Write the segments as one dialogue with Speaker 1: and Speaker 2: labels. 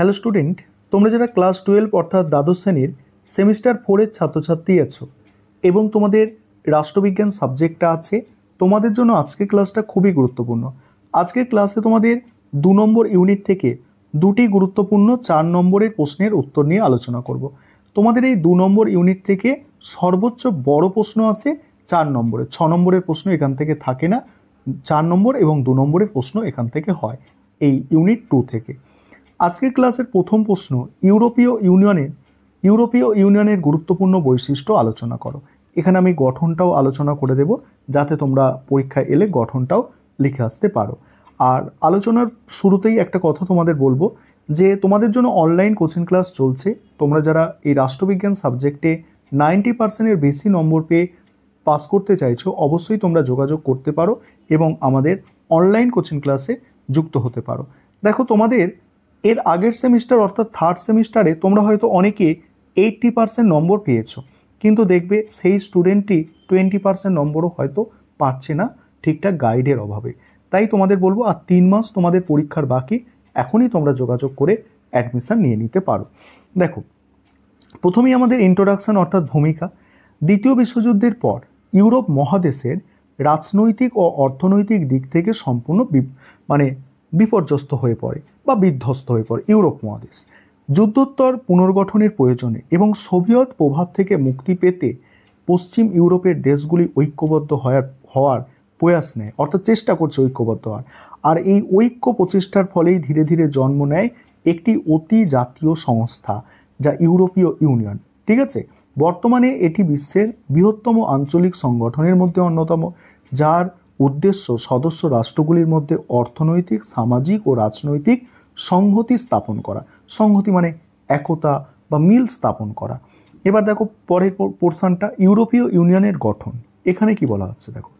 Speaker 1: Hello student, তোমরা যারা class 12 অর্থাৎ দ্বাদশ শ্রেণীর সেমিস্টার 4-এর ছাত্রছাত্রী আছো এবং তোমাদের রাষ্ট্রবিজ্ঞান সাবজেক্টটা আছে, তোমাদের জন্য আজকের ক্লাসটা খুবই গুরুত্বপূর্ণ। আজকের ক্লাসে তোমাদের 2 নম্বর ইউনিট থেকে দুটি গুরুত্বপূর্ণ 4 নম্বরের প্রশ্নের উত্তর নিয়ে আলোচনা করব। তোমাদের এই 2 নম্বর ইউনিট থেকে সর্বোচ্চ বড় প্রশ্ন আসে 4 নম্বরে, 6 নম্বরের প্রশ্ন এখান থেকে থাকে না, 4 নম্বর এবং 2 নম্বরের প্রশ্ন এখান থেকে হয় এই ইউনিট 2 থেকে। আজকের ক্লাসের প্রথম প্রশ্ন, ইউরোপীয় ইউনিয়নের গুরুত্বপূর্ণ বৈশিষ্ট্য আলোচনা করো। এখানে আমি গঠনটাও আলোচনা করে দেব যাতে তোমরা পরীক্ষায় এলে গঠনটাও লিখে আসতে পারো। আর আলোচনার শুরুতেই একটা কথা তোমাদের বলবো যে তোমাদের জন্য অনলাইন কোচিং ক্লাস চলছে। তোমরা যারা এই রাষ্ট্রবিজ্ঞান সাবজেক্টে 90%-এর বেশি নম্বর পেয়ে পাস করতে চাইছো, অবশ্যই তোমরা যোগাযোগ করতে পারো এবং আমাদের অনলাইন কোচিং ক্লাসে যুক্ত হতে পারো। দেখো, তোমাদের এর আগের সেমিস্টার অর্থাৎ থার্ড সেমিস্টারে তোমরা হয়তো অনেকে 80% নম্বর পেয়েছো, কিন্তু দেখবে সেই স্টুডেন্টটি 20% নম্বরও হয়তো পাচ্ছে না ঠিকঠাক গাইডের অভাবে। তাই তোমাদের বলবো আর 3 মাস তোমাদের পরীক্ষার বাকি, এখনই তোমরা যোগাযোগ করে অ্যাডমিশন নিয়ে নিতে পারো। দেখো, প্রথমেই আমাদের ইন্ট্রোডাকশন অর্থাৎ ভূমিকা। দ্বিতীয় বিশ্বযুদ্ধের পর ইউরোপ মহাদেশের রাজনৈতিক ও অর্থনৈতিক দিক থেকে সম্পূর্ণ বিপর্যস্ত হয়ে পড়ে বা বিধ্বস্ত হয়ে পড়ে ইউরোপ মহাদেশ। যুদ্ধোত্তর পুনর্গঠনের প্রয়োজনে এবং সোভিয়েত প্রভাব থেকে মুক্তি পেতে পশ্চিম ইউরোপের দেশগুলি ঐক্যবদ্ধ হওয়ার প্রয়াস নেয়, অর্থাৎ চেষ্টা করছে ঐক্যবদ্ধ হওয়ার। আর এই ঐক্য প্রচেষ্টার ফলেই ধীরে ধীরে জন্ম নেয় একটি অতি জাতীয় সংস্থা, যা ইউরোপীয় ইউনিয়ন। ঠিক আছে, বর্তমানে এটি বিশ্বের বৃহত্তম আঞ্চলিক সংগঠনের মধ্যে অন্যতম, যার উদ্দেশ্য সদস্য রাষ্ট্রগুলির মধ্যে অর্থনৈতিক, সামাজিক ও রাজনৈতিক সংহতি স্থাপন করা। সংহতি মানে একতা বা মিল স্থাপন করা। এবার দেখো পরের পোর্শনটা, ইউরোপীয় ইউনিয়নের গঠন। এখানে কি বলা হচ্ছে দেখো,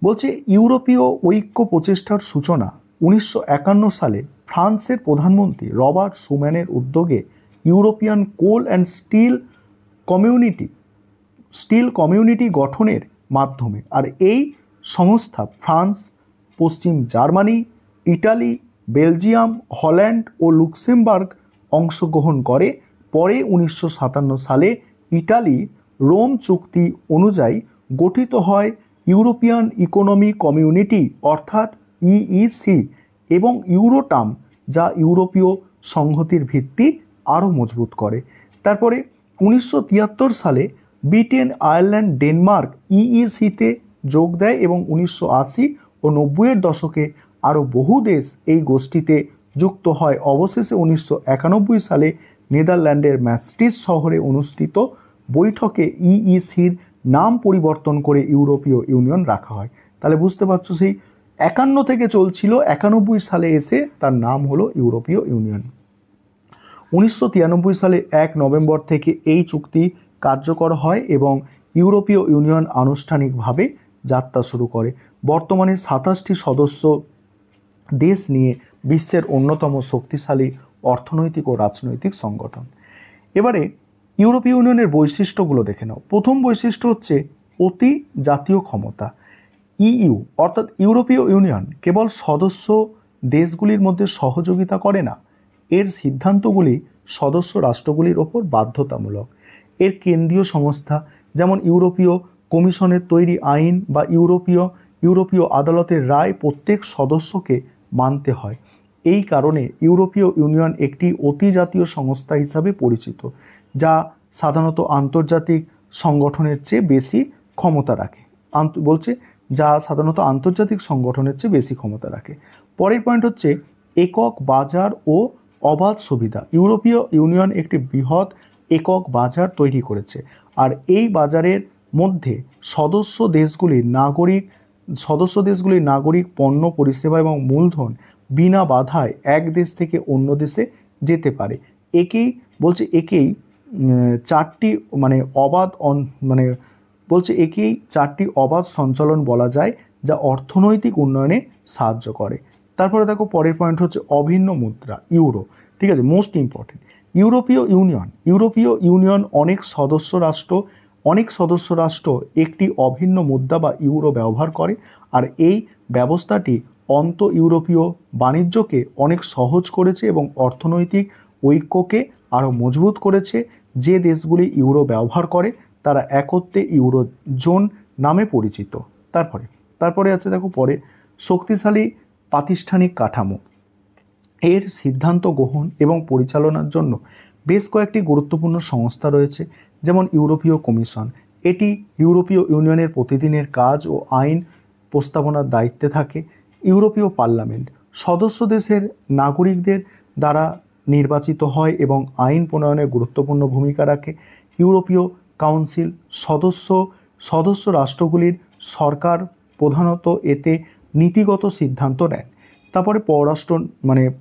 Speaker 1: বলছে ইউরোপীয় ঐক্য প্রচেষ্টার সূচনা 1951 সালে ফ্রান্সের প্রধানমন্ত্রী রবার্ট শুম্যানের উদ্যোগে European Coal and Steel Community গঠনের মাধ্যমে। আর এই সংস্থা ফ্রান্স, পশ্চিম জার্মানি, ইটালি, বেলজিয়াম, হল্যান্ড ও লুক্সেমবার্গ অংশগ্রহণ করে। পরে 1957 সালে ইটালি রোম চুক্তি অনুযায়ী গঠিত হয় ইউরোপিয়ান ইকোনমিক কমিউনিটি অর্থাৎ ইইসি এবং ইউরোটাম, যা ইউরোপীয় সংহতির ভিত্তি আরও মজবুত করে। তারপরে 1973 সালে ব্রিটেন, আয়ারল্যান্ড, ডেনমার্ক ইইসিতে যোগ দেয় এবং 1980 ও 90-এর দশকে আরও বহু দেশ এই গোষ্ঠীতে যুক্ত হয়। অবশেষে 1991 সালে নেদারল্যান্ডের ম্যাস্ট্রিস শহরে অনুষ্ঠিত বৈঠকে ইইসির নাম পরিবর্তন করে ইউরোপীয় ইউনিয়ন রাখা হয়। তাহলে বুঝতে পারছো, সেই 51 থেকে চলছিল, 91 সালে এসে তার নাম হলো ইউরোপীয় ইউনিয়ন। 1993 সালে 1 নভেম্বর থেকে এই চুক্তি কার্যকর হয় এবং ইউরোপীয় ইউনিয়ন আনুষ্ঠানিকভাবে যাত্রা শুরু করে। বর্তমানে 27টি সদস্য দেশ নিয়ে বিশ্বের অন্যতম শক্তিশালী অর্থনৈতিক ও রাজনৈতিক সংগঠন। এবারে ইউরোপীয় ইউনিয়নের বৈশিষ্ট্যগুলো দেখে নাও। প্রথম বৈশিষ্ট্য হচ্ছে অতি জাতীয় ক্ষমতা। ইইউ অর্থাৎ ইউরোপীয় ইউনিয়ন কেবল সদস্য দেশগুলির মধ্যে সহযোগিতা করে না, এর সিদ্ধান্তগুলি সদস্য রাষ্ট্রগুলির ওপর বাধ্যতামূলক। এর কেন্দ্রীয় সংস্থা যেমন ইউরোপীয় কমিশনের তৈরি আইন বা ইউরোপীয় আদালতের রায় প্রত্যেক সদস্যকে মানতে হয়। এই কারণে ইউরোপীয় ইউনিয়ন একটি অতি জাতীয় সংস্থা হিসাবে পরিচিত, যা সাধারণত আন্তর্জাতিক সংগঠনের চেয়ে বেশি ক্ষমতা রাখে। পরের পয়েন্ট হচ্ছে একক বাজার ও অবাধ সুবিধা। ইউরোপীয় ইউনিয়ন একটি বৃহৎ একক বাজার তৈরি করেছে, আর এই বাজারের মধ্যে সদস্য দেশগুলির নাগরিক পণ্য, পরিষেবা এবং মূলধন বিনা বাধায় এক দেশ থেকে অন্য দেশে যেতে পারে। একেই চারটি অবাধ সঞ্চালন বলা যায়, যা অর্থনৈতিক উন্নয়নে সাহায্য করে। তারপরে দেখো পরের পয়েন্ট হচ্ছে অভিন্ন মুদ্রা, ইউরো। ঠিক আছে, মোস্ট ইম্পর্টেন্ট। ইউরোপীয় ইউনিয়ন অনেক সদস্য রাষ্ট্র একটি অভিন্ন মুদ্রা বা ইউরো ব্যবহার করে, আর এই ব্যবস্থাটি অন্ত ইউরোপীয় বাণিজ্যকে অনেক সহজ করেছে এবং অর্থনৈতিক ঐক্যকে আরও মজবুত করেছে। যে দেশগুলি ইউরো ব্যবহার করে তারা একত্রে ইউরো জোন নামে পরিচিত। তারপরে আছে দেখো পরে শক্তিশালী প্রাতিষ্ঠানিক কাঠামো। এর সিদ্ধান্ত গ্রহণ এবং পরিচালনার জন্য বেশ কয়েকটি গুরুত্বপূর্ণ সংস্থা রয়েছে, যেমন ইউরোপীয় কমিশন। এটি ইউরোপীয় ইউনিয়নের প্রতিদিনের কাজ ও আইন প্রস্তাবনার দায়িত্বে থাকে। ইউরোপীয় পার্লামেন্ট সদস্য দেশের নাগরিকদের দ্বারা নির্বাচিত হয় এবং আইন প্রণয়নে গুরুত্বপূর্ণ ভূমিকা রাখে। ইউরোপীয় কাউন্সিল সদস্য রাষ্ট্রগুলির সরকার প্রধানত এতে নীতিগত সিদ্ধান্ত নেন। তারপরে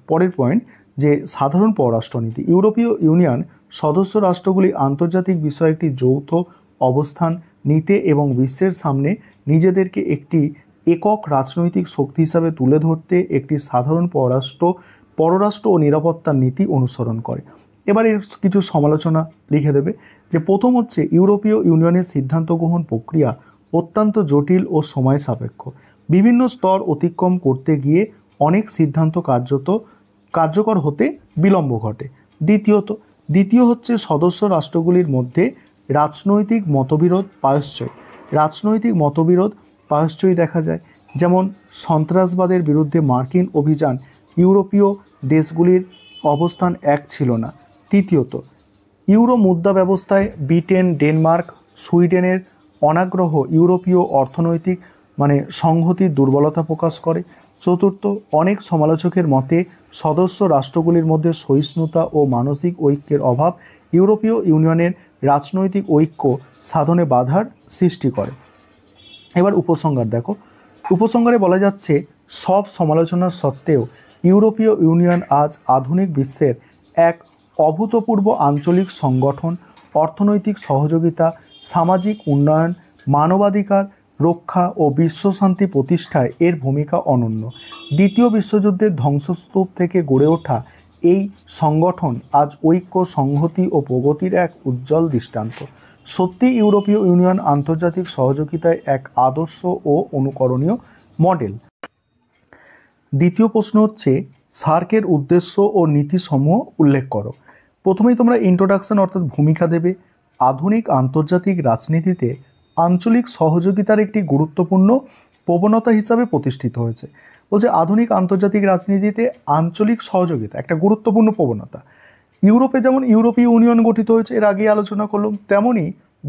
Speaker 1: পরের পয়েন্ট যে সাধারণ পররাষ্ট্রনীতি। ইউরোপীয় ইউনিয়ন সদস্য রাষ্ট্রগুলি আন্তর্জাতিক বিষয়ে একটি যৌথ অবস্থান নিতে এবং বিশ্বের সামনে নিজেদেরকে একটি একক রাজনৈতিক শক্তি হিসাবে তুলে ধরতে একটি সাধারণ পররাষ্ট্র ও নিরাপত্তার নীতি অনুসরণ করে। এবার এর কিছু সমালোচনা লিখে দেবে। যে প্রথম হচ্ছে ইউরোপীয় ইউনিয়নের সিদ্ধান্ত গ্রহণ প্রক্রিয়া অত্যন্ত জটিল ও সময় সাপেক্ষ। বিভিন্ন স্তর অতিক্রম করতে গিয়ে অনেক সিদ্ধান্ত কার্যকর হতে বিলম্ব ঘটে। দ্বিতীয় হচ্ছে সদস্য রাষ্ট্রগুলির মধ্যে রাজনৈতিক মতবিরোধ প্রায়শই দেখা যায়, যেমন সন্ত্রাসবাদের বিরুদ্ধে মার্কিন অভিযান। ইউরোপীয় দেশগুলির অবস্থান এক ছিল না। তৃতীয়ত ইউরো মুদ্রা ব্যবস্থায় ব্রিটেন, ডেনমার্ক, সুইডেনের অনাগ্রহ ইউরোপীয় অর্থনৈতিক সংহতির দুর্বলতা প্রকাশ করে। চতুর্থ, অনেক সমালোচকের মতে সদস্য রাষ্ট্রগুলির মধ্যে সহিষ্ণুতা ও মানসিক ঐক্যের অভাব ইউরোপীয় ইউনিয়নের রাজনৈতিক ঐক্য সাধনে বাধার সৃষ্টি করে। এবার উপসংহার দেখো। উপসংহারে বলা যাচ্ছে সব সমালোচনার সত্ত্বেও ইউরোপীয় ইউনিয়ন আজ আধুনিক বিশ্বের এক অভূতপূর্ব আঞ্চলিক সংগঠন। অর্থনৈতিক সহযোগিতা, সামাজিক উন্নয়ন, মানবাধিকার রক্ষা ও বিশ্বশান্তি প্রতিষ্ঠায় এর ভূমিকা অনন্য। দ্বিতীয় বিশ্বযুদ্ধের ধ্বংসস্তূপ থেকে গড়ে ওঠা এই সংগঠন আজ ঐক্য, সংহতি ও প্রগতির এক উজ্জ্বল দৃষ্টান্ত। সত্যি ইউরোপীয় ইউনিয়ন আন্তর্জাতিক সহযোগিতায় এক আদর্শ ও অনুকরণীয় মডেল। দ্বিতীয় প্রশ্ন হচ্ছে সার্কের উদ্দেশ্য ও নীতিসমূহ উল্লেখ করো। প্রথমেই তোমরা ইন্ট্রোডাকশন অর্থাৎ ভূমিকা দেবে। আধুনিক আন্তর্জাতিক রাজনীতিতে আঞ্চলিক সহযোগিতার একটি গুরুত্বপূর্ণ প্রবণতা হিসাবে প্রতিষ্ঠিত হয়েছে। বলছে আধুনিক আন্তর্জাতিক রাজনীতিতে আঞ্চলিক সহযোগিতা একটা গুরুত্বপূর্ণ প্রবণতা। ইউরোপে যেমন ইউরোপীয় ইউনিয়ন গঠিত হয়েছে, এর আগে আলোচনা করলাম, তেমনি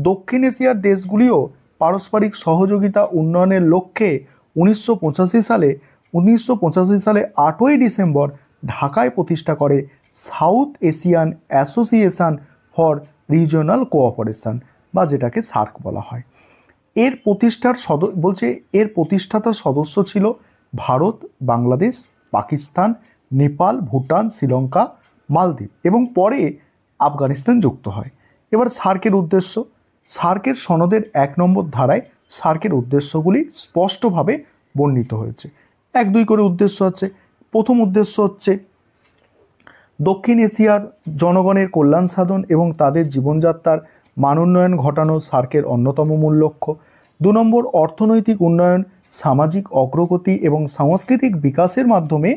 Speaker 1: দক্ষিণ এশিয়ার দেশগুলিও পারস্পরিক সহযোগিতা উন্নয়নের লক্ষ্যে 1985 সালে 8ই ডিসেম্বর ঢাকায় প্রতিষ্ঠা করে south Asian association for regional cooperation, বা যেটাকে সার্ক বলা হয়। এর প্রতিষ্ঠাতা সদস্য ছিল ভারত, বাংলাদেশ, পাকিস্তান, নেপাল, ভুটান, শ্রীলঙ্কা, মালদ্বীপ এবং পরে আফগানিস্তান যুক্ত হয়। এবার সার্কের উদ্দেশ্য। সার্কের সনদের 1 নম্বর ধারায় সার্কের উদ্দেশ্যগুলি স্পষ্টভাবে বর্ণিত হয়েছে। 1-2 করে উদ্দেশ্য আছে। প্রথম উদ্দেশ্য হচ্ছে দক্ষিণ এশিয়ার জনগণের কল্যাণ সাধন এবং তাদের জীবনযাত্রার মানোন্নয়ন ঘটানো সার্কের অন্যতম মূল লক্ষ্য। 2 নম্বর, অর্থনৈতিক উন্নয়ন, সামাজিক অগ্রগতি এবং সাংস্কৃতিক বিকাশের মাধ্যমে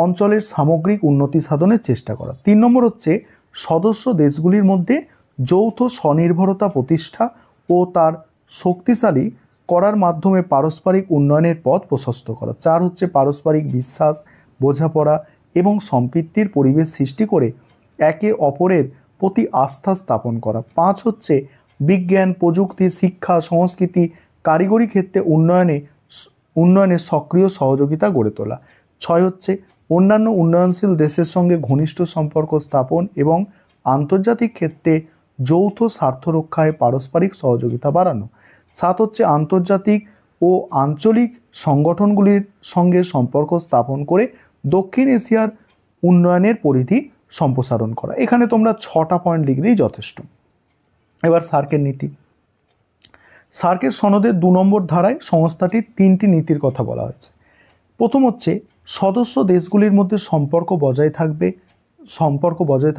Speaker 1: অঞ্চলের সামগ্রিক উন্নতি সাধনের চেষ্টা করা। 3 নম্বর হচ্ছে সদস্য দেশগুলির মধ্যে যৌথ স্বনির্ভরতা প্রতিষ্ঠা ও তার শক্তিশালী করার মাধ্যমে পারস্পরিক উন্নয়নের পথ প্রশস্ত করা। 4 হচ্ছে পারস্পরিক বিশ্বাস, বোঝাপড়া এবং সম্প্রীতির পরিবেশ সৃষ্টি করে একে অপরের প্রতি আস্থা স্থাপন করা। 5 হচ্ছে বিজ্ঞান, প্রযুক্তি, শিক্ষা, সংস্কৃতি, কারিগরি ক্ষেত্রে উন্নয়নে সক্রিয় সহযোগিতা গড়ে তোলা। 6 হচ্ছে অন্যান্য উন্নয়নশীল দেশের সঙ্গে ঘনিষ্ঠ সম্পর্ক স্থাপন এবং আন্তর্জাতিক ক্ষেত্রে যৌথ স্বার্থ রক্ষায় পারস্পরিক সহযোগিতা বাড়ানো। 7 হচ্ছে আন্তর্জাতিক ও আঞ্চলিক সংগঠনগুলির সঙ্গে সম্পর্ক স্থাপন করে দক্ষিণ এশিয়ার উন্নয়নের পরিধি সম্প্রসারণ করা। এখানে তোমরা 6টা পয়েন্ট লিখলেই যথেষ্ট। এবার সার্কের নীতি। সার্কের সনদের 2 নম্বর ধারায় সংস্থাটির 3টি নীতির কথা বলা হয়েছে। প্রথম হচ্ছে সদস্য দেশগুলির মধ্যে সম্পর্ক বজায়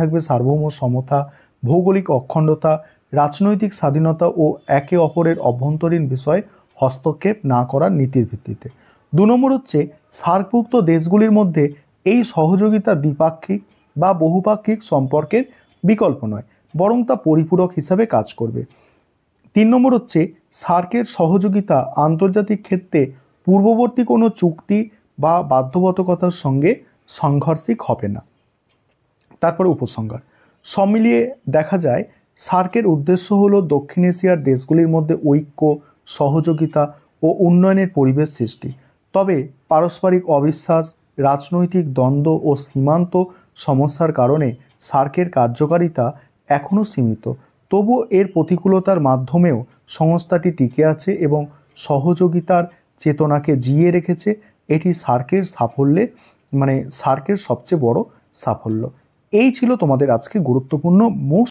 Speaker 1: থাকবে সার্বভৌম সমতা, ভৌগোলিক অখণ্ডতা, রাজনৈতিক স্বাধীনতা ও একে অপরের অভ্যন্তরীণ বিষয়ে হস্তক্ষেপ না করার নীতির ভিত্তিতে। 2 নম্বর হচ্ছে সার্কভুক্ত দেশগুলির মধ্যে এই সহযোগিতা দ্বিপাক্ষিক বা বহুপাক্ষিক সম্পর্কের বিকল্প নয়, বরং তা পরিপূরক হিসাবে কাজ করবে। 3 নম্বর হচ্ছে সার্কের সহযোগিতা আন্তর্জাতিক ক্ষেত্রে পূর্ববর্তী কোনো চুক্তি বা বাধ্যবাধকতার সঙ্গে সাংঘর্ষিক হবে না। তারপরে উপসংহার। সব মিলিয়ে দেখা যায় সার্কের উদ্দেশ্য হলো দক্ষিণ এশিয়ার দেশগুলির মধ্যে ঐক্য, সহযোগিতা ও উন্নয়নের পরিবেশ সৃষ্টি। তবে পারস্পরিক অবিশ্বাস, রাজনৈতিক দ্বন্দ্ব ও সীমান্ত সমস্যার কারণে সার্কের কার্যকারিতা এখনও সীমিত। তবুও এর প্রতিকূলতার মাধ্যমেও সংস্থাটি টিকে আছে এবং সহযোগিতার চেতনাকে জিইয়ে রেখেছে। এটি সার্কের সাফল্যে সার্কের সবচেয়ে বড় সাফল্য। এই ছিল তোমাদের আজকে গুরুত্বপূর্ণ মোস্ট